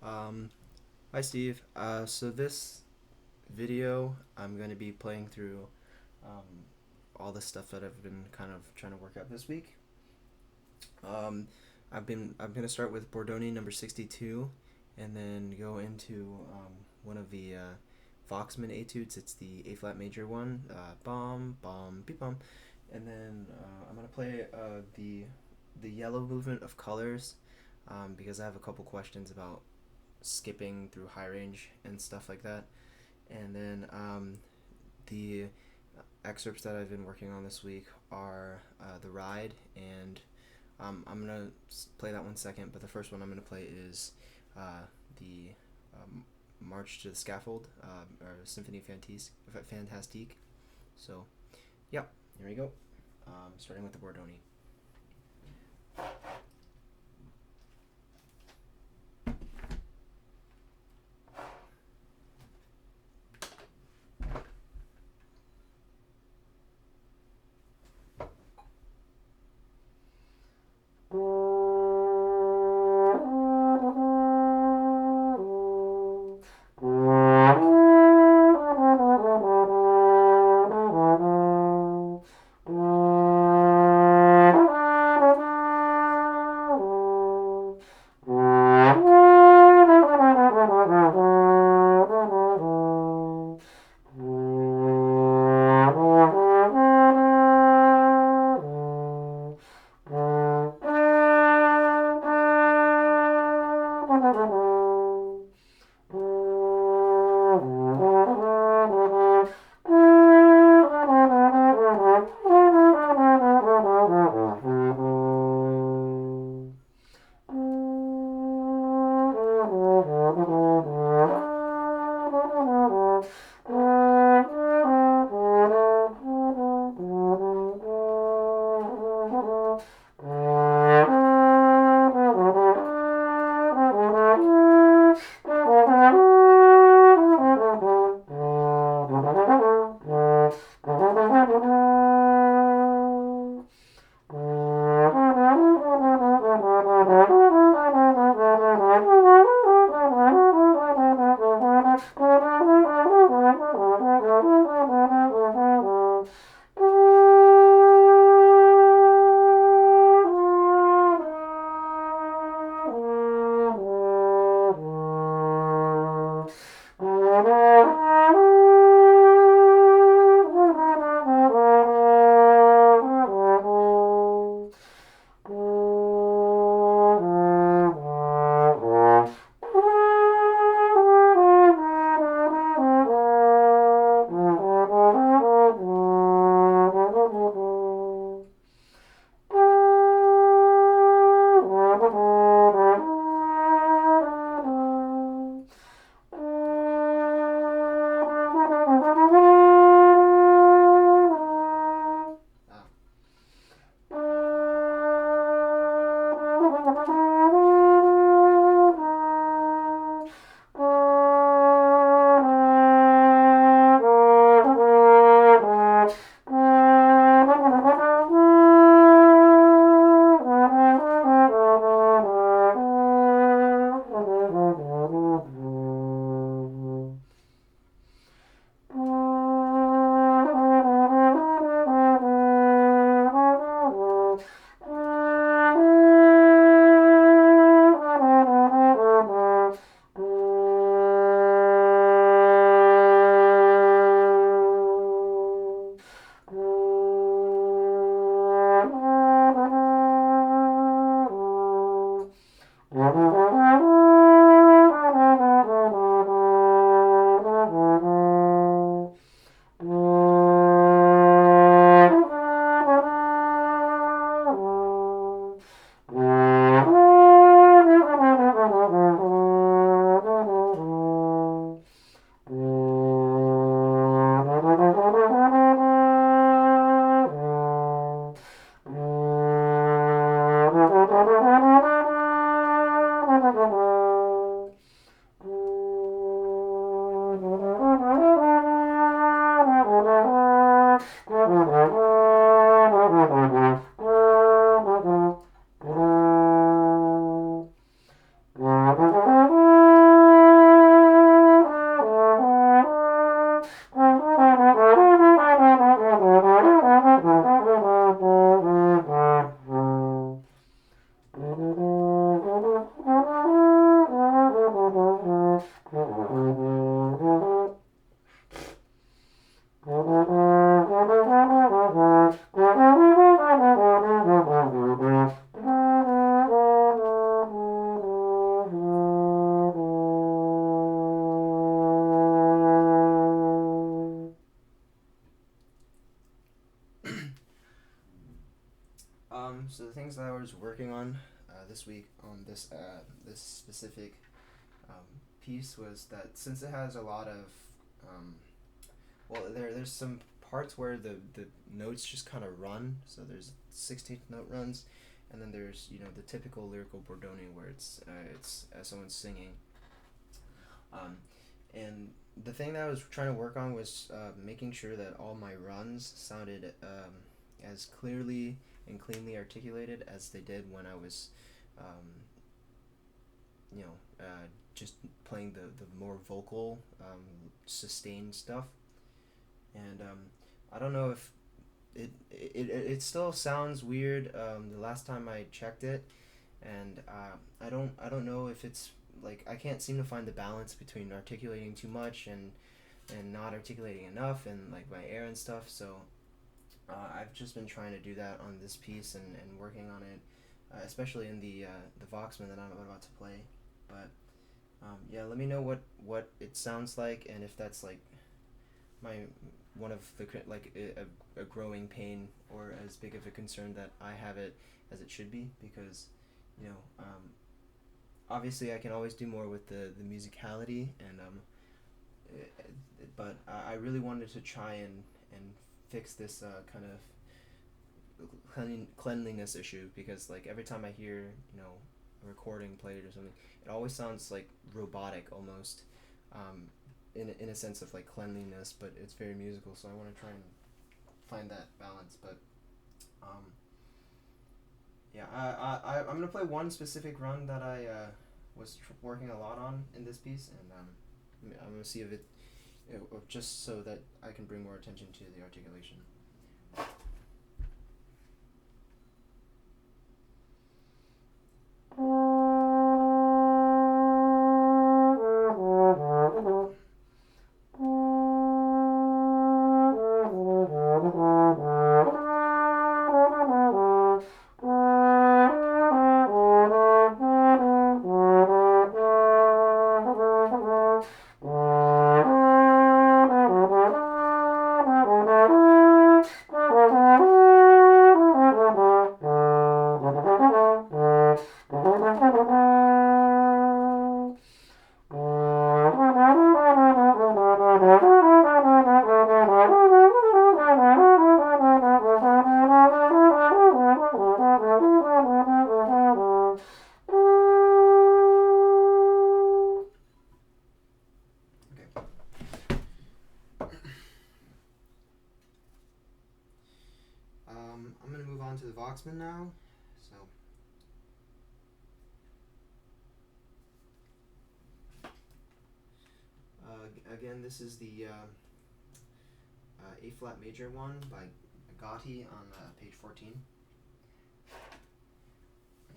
Um, Hi Steve. So this video, I'm going to be playing through um, all the stuff that I've been kind of trying to work out this week. Um, I'm going to start with Bordogni number 62, and then go into one of the Voxman etudes. It's the A flat major one, bom bom beep bom, and then I'm going to play the yellow movement of colors, because I have a couple questions about skipping through high range and stuff like that. And then the excerpts that I've been working on this week are The Ride, and I'm going to play that one second, but the first one I'm going to play is the March to the Scaffold, or Symphonie Fantastique. So, yeah, here we go. Starting with the Bordogni. things I was working on this week on this specific piece was that since it has a lot of there's some parts where the notes just kind of run. So there's 16th note runs, and then there's the typical lyrical Bordogni where it's someone singing. And the thing that I was trying to work on was making sure that all my runs sounded as clearly and cleanly articulated as they did when I was, just playing the more vocal, sustained stuff. And I don't know if it still sounds weird. The last time I checked it, and I don't know if it's like I can't seem to find the balance between articulating too much and not articulating enough, and like my air and stuff. So I've just been trying to do that on this piece and working on it, especially in the Voxman that I'm about to play. But yeah, let me know what it sounds like, and if that's like one of the a growing pain or as big of a concern that I have it as it should be, because obviously I can always do more with the musicality, and but I really wanted to try and fix this kind of cleanliness issue, because like every time I hear a recording played or something, it always sounds like robotic almost, in a sense of like cleanliness, but it's very musical. So I want to try and find that balance. But yeah, I'm gonna play one specific run that I was working a lot on in this piece, and I'm gonna see if it just so that I can bring more attention to the articulation. I'm going to move on to the Voxman now. So again, this is the A flat major one by Gatti on page 14.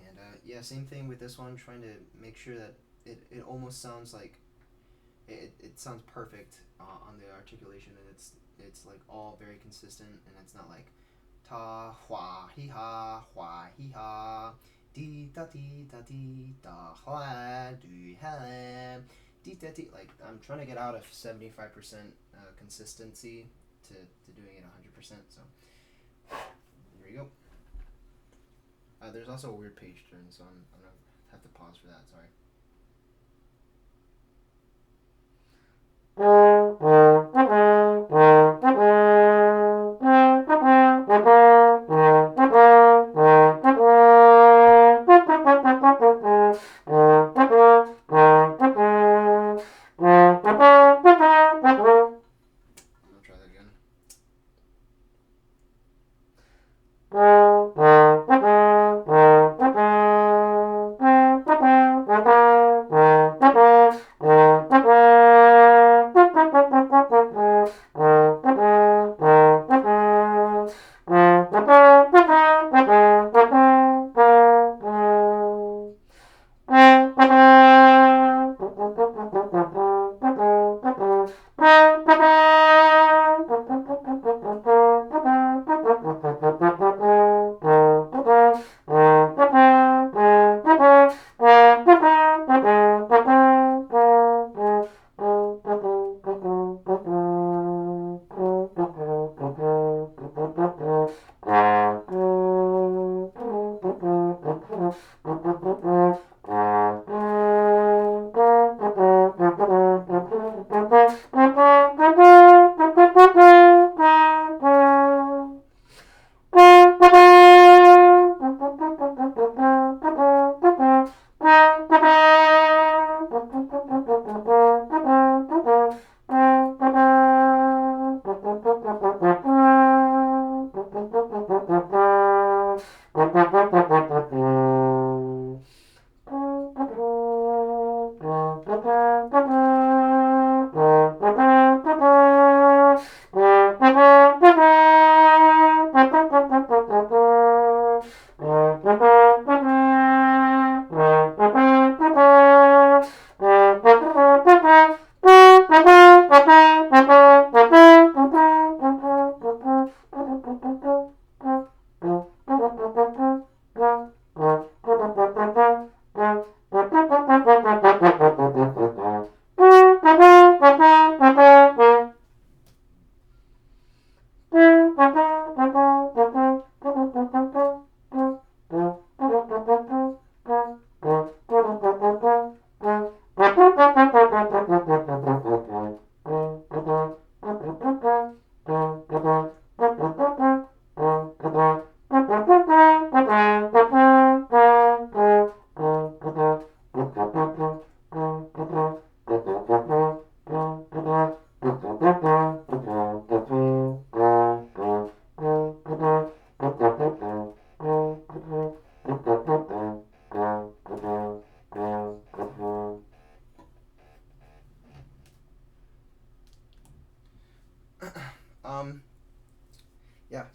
And yeah, same thing with this one, trying to make sure that it almost sounds like it sounds perfect on the articulation, and it's like all very consistent, and it's not like ta hua hi ha di da hua du ha di da di. Like I'm trying to get out of 75% consistency to doing it 100%. So here we go. There's also a weird page turn, so I'm gonna have to pause for that. Sorry. I'll try that again.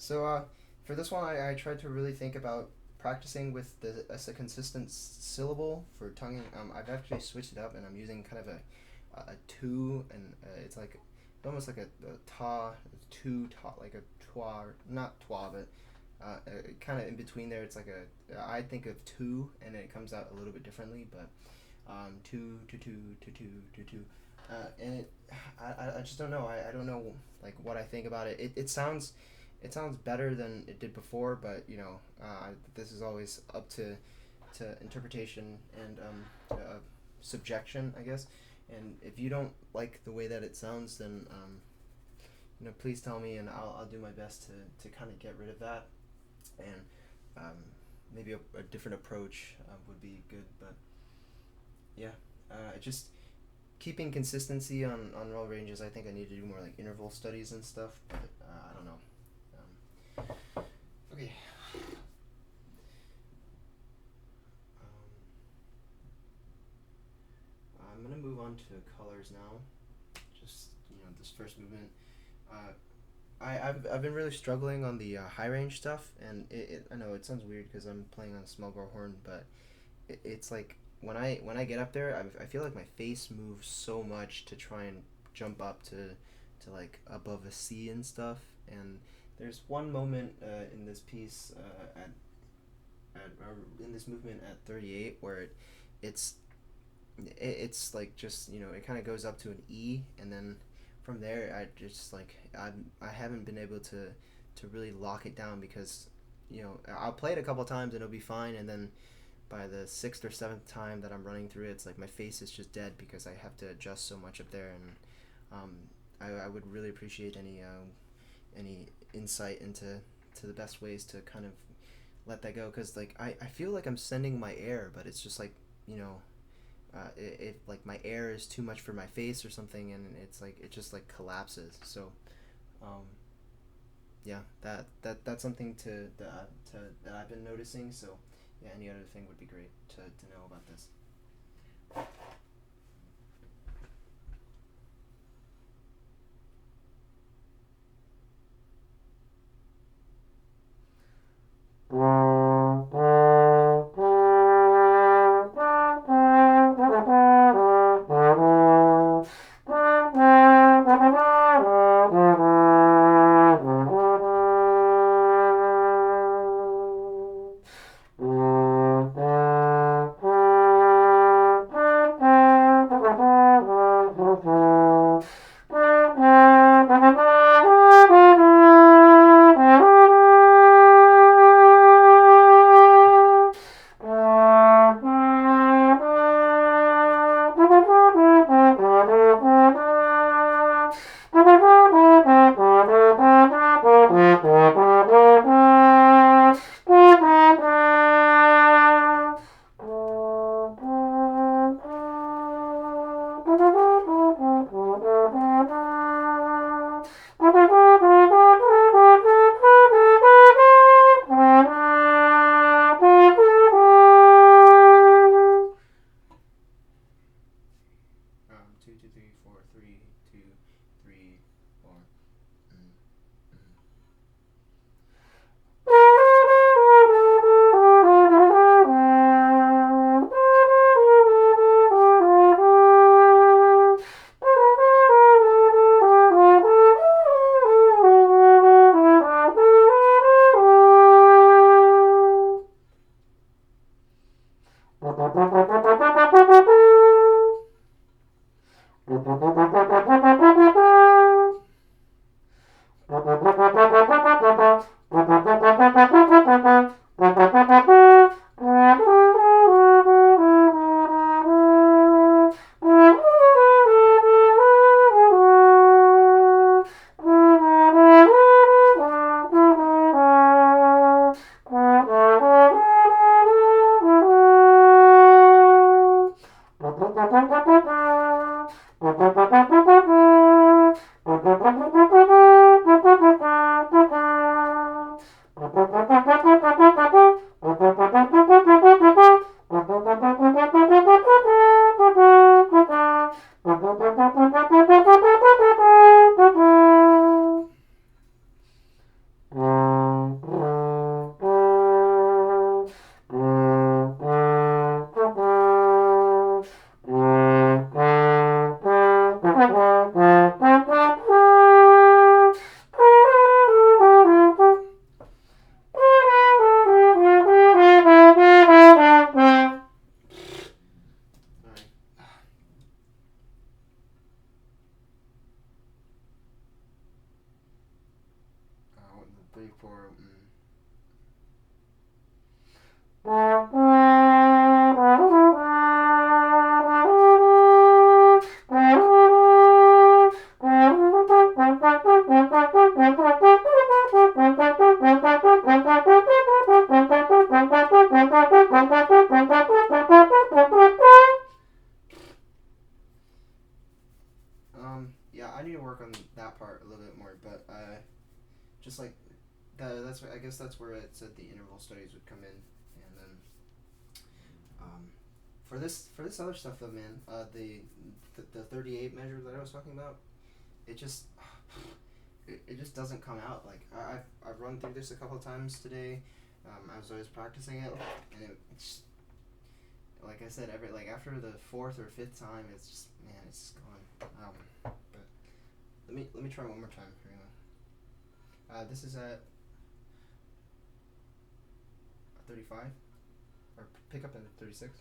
So for this one, I tried to really think about practicing with the as a consistent syllable for tonguing. I've actually switched it up, and I'm using kind of a two, and it's like almost like a ta, two ta, like a twa, not twa, but kind of in between there. It's like I think of two, and it comes out a little bit differently, but two, two, two, two, two, two, two. And I just don't know. I don't know like what I think about it. It sounds better than it did before, but this is always up to interpretation and subjection, I guess. And if you don't like the way that it sounds, then please tell me, and I'll do my best to kind of get rid of that. And maybe a different approach would be good, but yeah, just keeping consistency on roll ranges. I think I need to do more like interval studies and stuff, but I don't know. Okay. I'm gonna move on to colors now. Just this first movement. I've been really struggling on the high range stuff, and I know it sounds weird because I'm playing on a small bore horn, but it's like when I get up there, I feel like my face moves so much to try and jump up to like above a C and stuff. And there's one moment in this piece in this movement at 38 where it's like just it kind of goes up to an E, and then from there I just like I haven't been able to really lock it down, because I'll play it a couple times and it'll be fine, and then by the sixth or seventh time that I'm running through it, it's like my face is just dead because I have to adjust so much up there. And I would really appreciate any insight into the best ways to kind of let that go, because like I feel like I'm sending my air, but it's just like if like my air is too much for my face or something, and it's like it just like collapses. So yeah, that's something that I've been noticing. So yeah, any other thing would be great to know about this. Two, two, three, four, three, two, three, four. for yeah, I need to work on that part a little bit more, but just like that's I guess that's where it said the interval studies would come in, and then for this other stuff though, man, the 38 measure that I was talking about, it just it just doesn't come out. Like I've run through this a couple of times today, as I was practicing it, and it's like I said, after the fourth or fifth time, it's just it's just gone. But let me try one more time. This is at 35, or pick up at 36.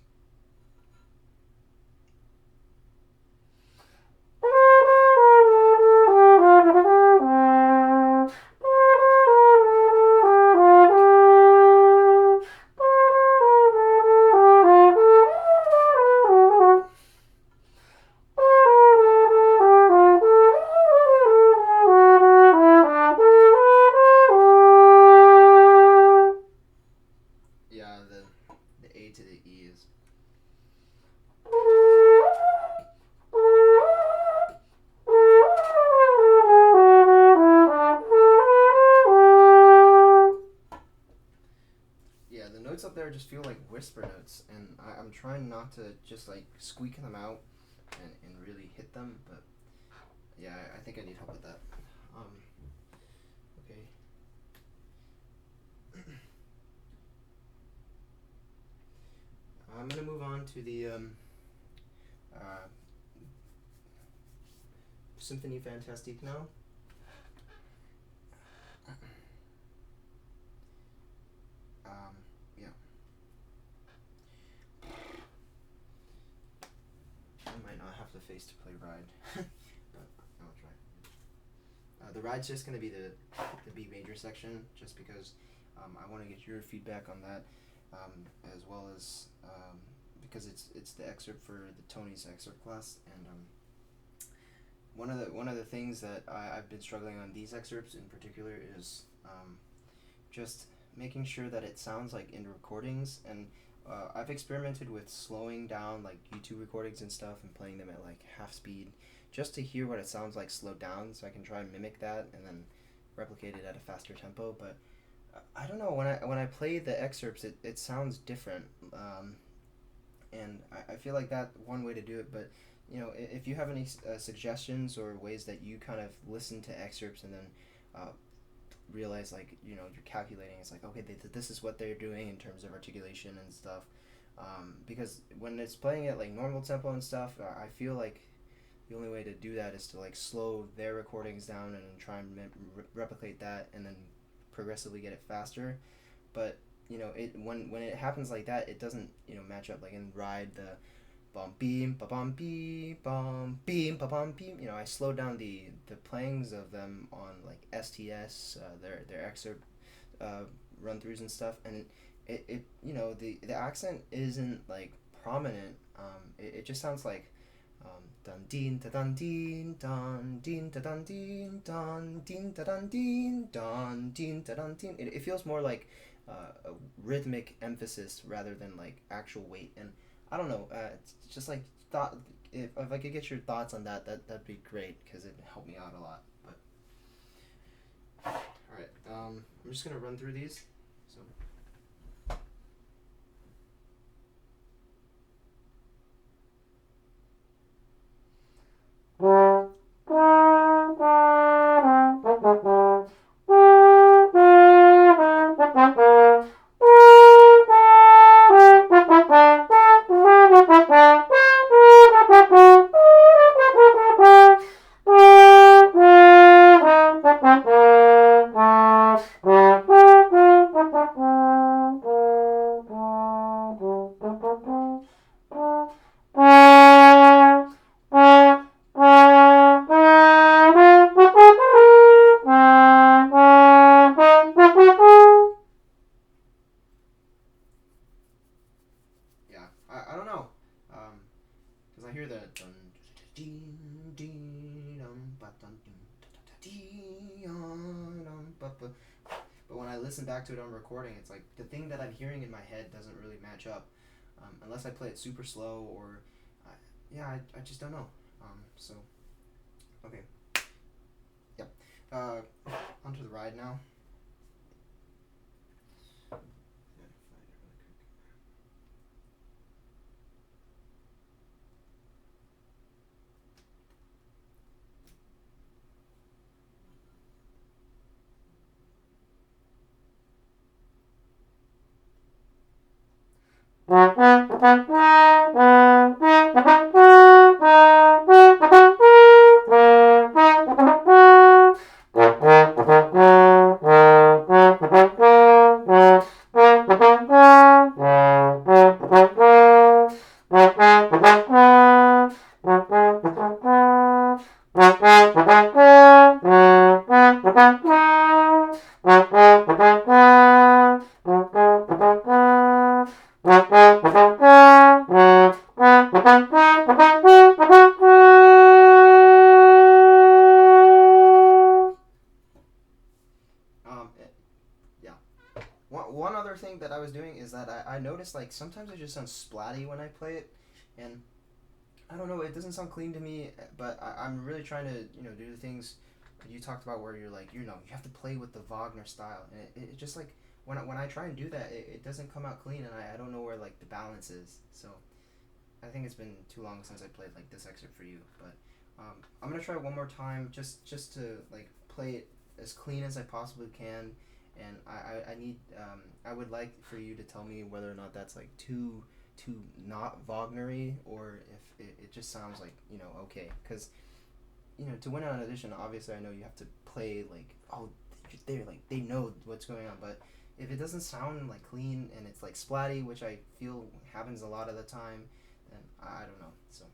Yeah, the A to the E is. Yeah, the notes up there just feel like whisper notes, and I'm trying not to just like squeak them out and really hit them, but yeah, I think I need help with that. Okay. I'm gonna move on to the Symphonie Fantasique now. Yeah. I might not have the face to play Ride, but I'll try. The Ride's just gonna be the B major section, just because I want to get your feedback on that, as well as because it's the excerpt for the Tony's excerpt class, and one of the things that I've been struggling on these excerpts in particular is just making sure that it sounds like in recordings, and I've experimented with slowing down like YouTube recordings and stuff and playing them at like half speed just to hear what it sounds like slowed down, so I can try and mimic that and then replicate it at a faster tempo. But I don't know, when I play the excerpts, it sounds different, and I feel like that one way to do it. But if you have any suggestions or ways that you kind of listen to excerpts and then realize, like, you're calculating, it's like, okay, this is what they're doing in terms of articulation and stuff, because when it's playing at like normal tempo and stuff, I feel like the only way to do that is to like slow their recordings down and try and replicate that and then progressively get it faster. But when it happens like that, it doesn't match up. Like in Ride, the bum beam ba bum beam bum beam ba bum beam, I slowed down the playings of them on like STS, their excerpt run throughs and stuff, and it the accent isn't like prominent. It just sounds like dun din da dun din dun din da dun din dun din da dun din dun din da dun din. It feels more like a rhythmic emphasis rather than like actual weight, and I don't know. It's just like thought. If I could get your thoughts on that'd be great, because it helped me out a lot. But all right, I'm just gonna run through these. So. I hear that dun, ding, ding, dum, ba, dun, ding, da, da, da, dee, dum, ba, ba. But when I listen back to it on recording, it's like the thing that I'm hearing in my head doesn't really match up, unless I play it super slow or, yeah, I just don't know. So okay, yep. Onto the ride now. Yeah. One other thing that I was doing is that I noticed like sometimes it just sounds splatty when I play it, and I don't know, it doesn't sound clean to me. But I'm really trying to do the things you talked about where you're like you have to play with the Wagner style, and it just like when I try and do that, it doesn't come out clean, and I don't know where like the balance is. So I think it's been too long since I played like this excerpt for you, but I'm gonna try one more time just to like play it as clean as I possibly can, and I need I would like for you to tell me whether or not that's like too not Wagnery, or if it just sounds like okay, because to win an audition, obviously I know you have to play like they're like they know what's going on, but if it doesn't sound like clean and it's like splatty, which I feel happens a lot of the time, then I don't know. So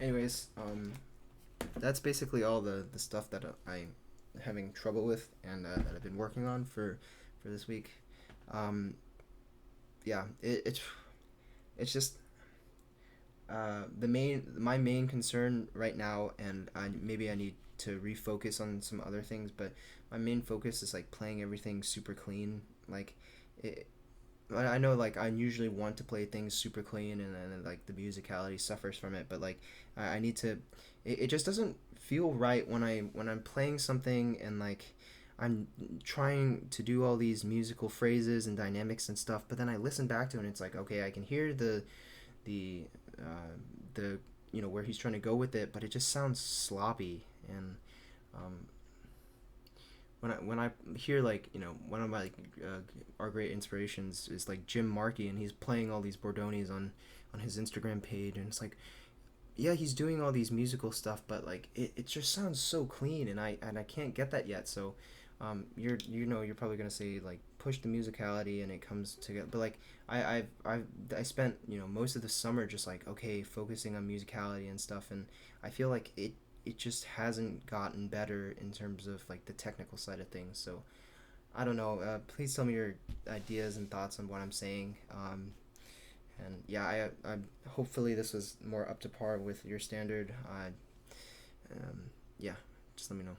anyways, that's basically all the stuff that I'm having trouble with, and that I've been working on for this week. Um, yeah, it's just the main concern right now, and maybe I need to refocus on some other things, but my main focus is like playing everything super clean. Like, it, I know like I usually want to play things super clean, and then like the musicality suffers from it, but like I need to. It just doesn't feel right when I'm playing something and like I'm trying to do all these musical phrases and dynamics and stuff, but then I listen back to it and it's like okay, I can hear the uh, the where he's trying to go with it, but it just sounds sloppy. And um, when I hear like one of my our great inspirations is like Jim Markey, and he's playing all these Bordognis on his Instagram page, and it's like yeah, he's doing all these musical stuff, but like it just sounds so clean, and I can't get that yet. So you're probably gonna say like push the musicality and it comes together, but like I spent most of the summer just like okay focusing on musicality and stuff, and I feel like it just hasn't gotten better in terms of like the technical side of things. So I don't know. Please tell me your ideas and thoughts on what I'm saying. And yeah, I hopefully this was more up to par with your standard. Yeah, just let me know.